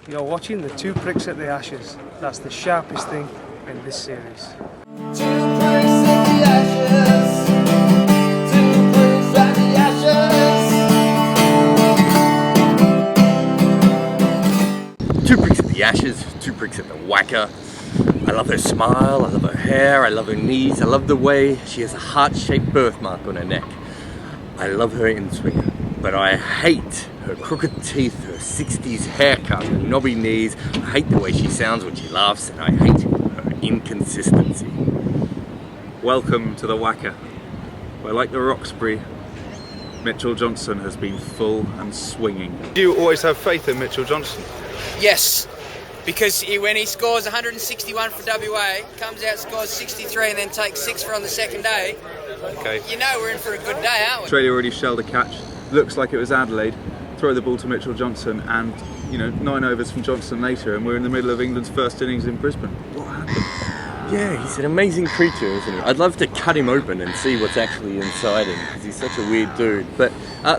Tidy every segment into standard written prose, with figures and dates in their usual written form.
You're watching the Two Pricks at the Ashes. That's the sharpest thing in this series. Two pricks at the Ashes, two pricks at the WACA. I love her smile, I love her hair, I love her knees, I love the way she has a heart-shaped birthmark on her neck. I love her in swing, but I hate her crooked teeth, her 60s haircut, her knobby knees. I hate the way she sounds when she laughs, and I hate her inconsistency. Welcome to the WACA, where like the Roxbury, Mitchell Johnson has been full and swinging. Do you always have faith in Mitchell Johnson? Yes, because when he scores 161 for WA, comes out, scores 63 and then takes 6 for on the second day, Okay. you know we're in for a good day, aren't we? Australia already shelled a catch. Looks like it was Adelaide. Throw the ball to Mitchell Johnson and, 9 overs from Johnson later and we're in the middle of England's first innings in Brisbane. What happened? Yeah, he's an amazing creature, isn't he? I'd love to cut him open and see what's actually inside him, because he's such a weird dude. But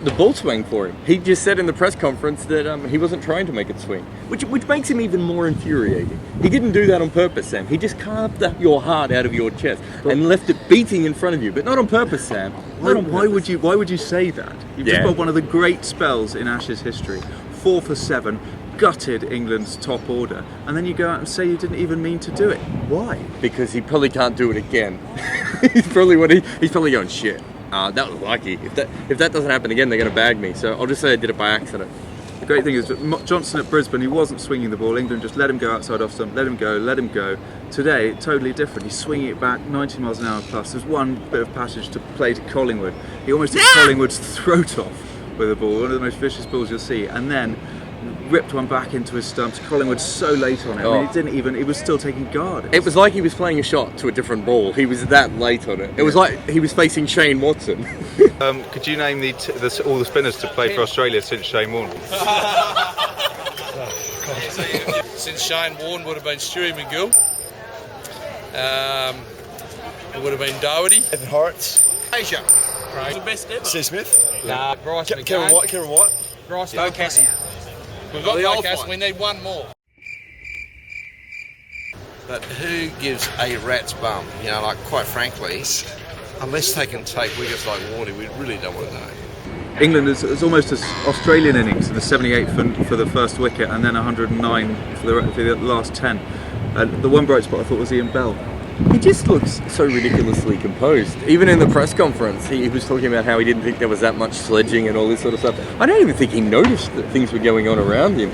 the ball swung for him. He just said in the press conference that he wasn't trying to make it swing, which makes him even more infuriating. He didn't do that on purpose, Sam. He just carved your heart out of your chest and left it beating in front of you, but not on purpose, Sam. Why would you say that? You've just got one of the great spells in Ashes history. 4 for 7. Gutted England's top order, and then you go out and say you didn't even mean to do it. Why? Because he probably can't do it again. he's probably going, shit. That was lucky. If that doesn't happen again, they're going to bag me. So I'll just say I did it by accident. The great thing is that Johnson at Brisbane, he wasn't swinging the ball. England just let him go outside off stump, let him go. Today, totally different. He's swinging it back 90 miles an hour plus. There's one bit of passage to play to Collingwood. He almost hit Collingwood's throat off with the ball. One of the most vicious balls you'll see. And then ripped one back into his stumps. Collingwood so late on it. I mean, he was still taking guard. It was like he was playing a shot to a different ball. He was that late on it. It was like he was facing Shane Watson. Could you name all the spinners to play for Australia since Shane Warne? Since Shane Warne would have been Stewie McGill. It would have been Doherty. Evan Horrocks. Asia. The best ever. Steve Smith. Nah, Bryce Kevin White. Bryce Cassie. We've got Cassie. We need one more. But who gives a rat's bum? Quite frankly, unless they can take wickets like Warney, we really don't want to know. England is almost as Australian innings, the 78 for the first wicket and then 109 for the last 10. The one bright spot I thought was Ian Bell. He just looks so ridiculously composed. Even in the press conference, he was talking about how he didn't think there was that much sledging and all this sort of stuff. I don't even think he noticed that things were going on around him.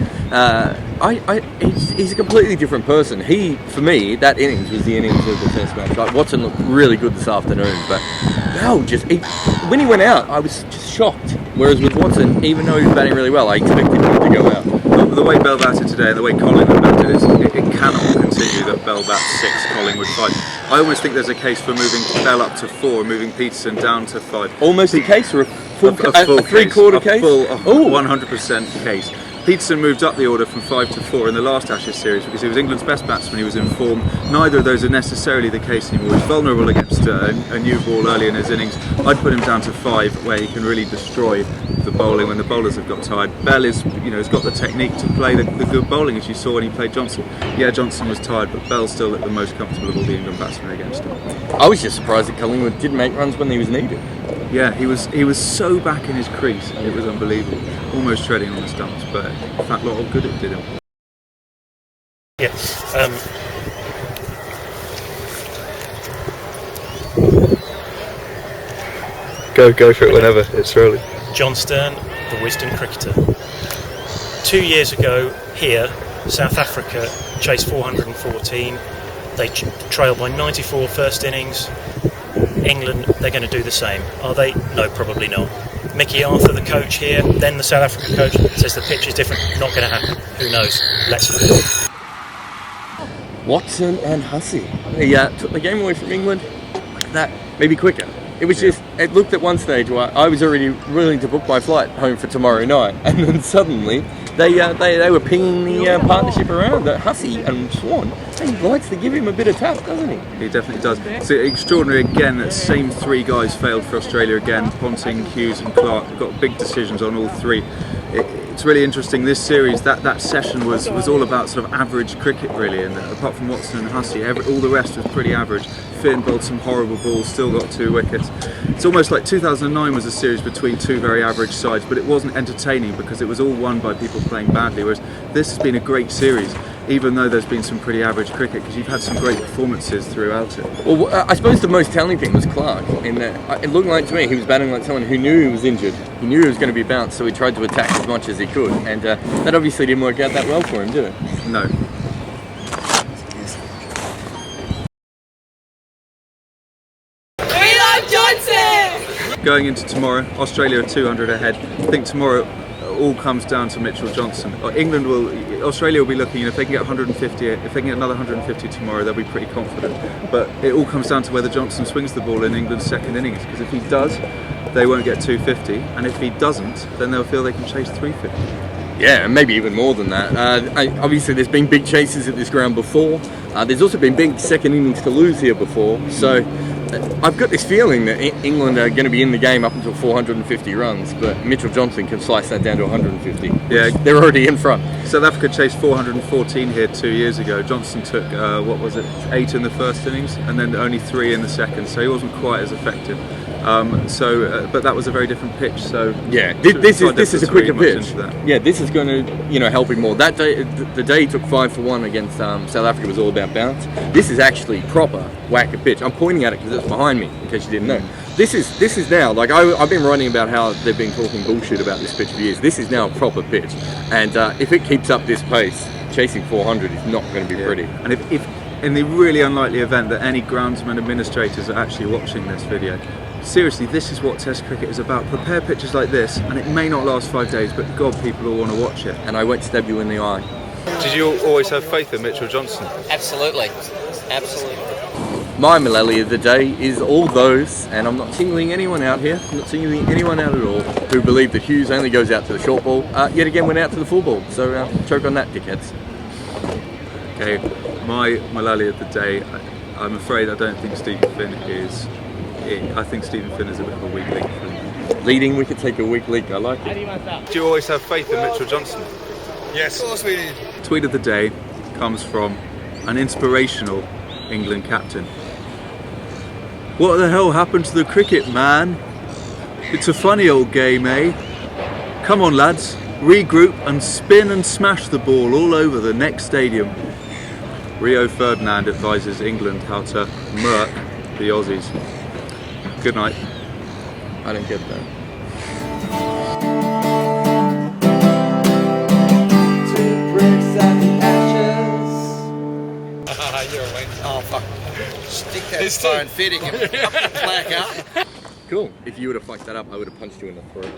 He's a completely different person. For me, that innings was the innings of the Test match. Like, Watson looked really good this afternoon, but Bell when he went out, I was just shocked. Whereas with Watson, even though he was batting really well, I expected him to go out. The way Bell batted today and the way Collingwood batted, it cannot continue that Bell bats 6, Collingwood 5. I almost think there's a case for moving Bell up to 4 and moving Peterson down to 5. Almost a case or a three-quarter case? A full 100% case. Peterson moved up the order from 5 to 4 in the last Ashes series because he was England's best batsman. He was in form. Neither of those are necessarily the case anymore. He's vulnerable against a new ball early in his innings. I'd put him down to 5, where he can really destroy the bowling when the bowlers have got tired. Bell has got the technique to play the good bowling, as you saw when he played Johnson. Yeah, Johnson was tired, but Bell still looked the most comfortable of all the England batsmen against him. I was just surprised that Collingwood didn't make runs when he was needed. Yeah, he was so back in his crease, it was unbelievable. Almost treading on the stumps, but in fact, a lot of good it did him. Yes. Go for it whenever, it's early. John Stern, the Wisden cricketer. 2 years ago, here, South Africa chased 414. They trailed by 94 first innings. England, they're going to do the same. Are they? No, probably not. Mickey Arthur, the coach here, then the South African coach, says the pitch is different. Not going to happen. Who knows? Let's see. Watson and Hussey. They took the game away from England like that, maybe quicker. It was just, it looked at one stage where I was already willing to book my flight home for tomorrow night, and then suddenly they were pinging the partnership around. Hussey and Swan, he likes to give him a bit of tap, doesn't he? He definitely does. It's extraordinary again that same 3 guys failed for Australia again. Ponting, Hughes and Clark got big decisions on all 3. it's really interesting. This series, that session was all about sort of average cricket really, and apart from Watson and Hussey, all the rest was pretty average. Finn bowled some horrible balls, still got 2 wickets. It's almost like 2009 was a series between 2 very average sides, but it wasn't entertaining because it was all won by people playing badly, whereas this has been a great series, even though there's been some pretty average cricket, because you've had some great performances throughout it. Well, I suppose the most telling thing was Clark, in that it looked like to me he was batting like someone who knew he was injured. He knew he was going to be bounced, so he tried to attack as much as he could, and that obviously didn't work out that well for him, did it? No. Going into tomorrow, Australia are 200 ahead. I think tomorrow all comes down to Mitchell Johnson. Australia will be looking, if they can get 150, if they can get another 150 tomorrow, they'll be pretty confident. But it all comes down to whether Johnson swings the ball in England's second innings, because if he does, they won't get 250, and if he doesn't, then they'll feel they can chase 350. Yeah, and maybe even more than that. Obviously, there's been big chases at this ground before. There's also been big second innings to lose here before. So I've got this feeling that England are going to be in the game up until 450 runs, but Mitchell Johnson can slice that down to 150. Yeah, they're already in front. South Africa chased 414 here 2 years ago. Johnson took 8 in the first innings, and then only 3 in the second, so he wasn't quite as effective. But that was a very different pitch. So yeah, this is a quicker pitch. Yeah, this is going to help him more. That day, the day he took 5 for 1 against South Africa was all about bounce. This is actually proper WACA pitch. I'm pointing at it because it's behind me, in case you didn't know. This is now, like I've been writing about how they've been talking bullshit about this pitch for years. This is now a proper pitch, and if it keeps up this pace, chasing 400 is not going to be pretty. And if in the really unlikely event that any groundsman administrators are actually watching this video, seriously, this is what Test cricket is about. Prepare pitches like this, and it may not last 5 days, but God, people will want to watch it. And I won't stab you in the eye. Did you always have faith in Mitchell Johnson? Absolutely. Absolutely. My Malali of the day is all those, and I'm not singling anyone out here, I'm not singling anyone out at all, who believe that Hughes only goes out to the short ball, yet again went out to the full ball. So choke on that, dickheads. Okay, my Malali of the day, I'm afraid I don't think Stephen Finn is. I think Stephen Finn is a bit of a weak link for him. Leading wicket take a weak link, I like it. Do you always have faith in Mitchell Johnson? Yes, of course we did. Tweet of the day comes from an inspirational England captain. What the hell happened to the cricket, man? It's a funny old game, eh? Come on lads, regroup and spin and smash the ball all over the next stadium. Rio Ferdinand advises England how to murk the Aussies. Good night. I don't get that. Oh fuck. Stick that phone fitting and plaque up. Cool. If you would have fucked that up, I would have punched you in the throat.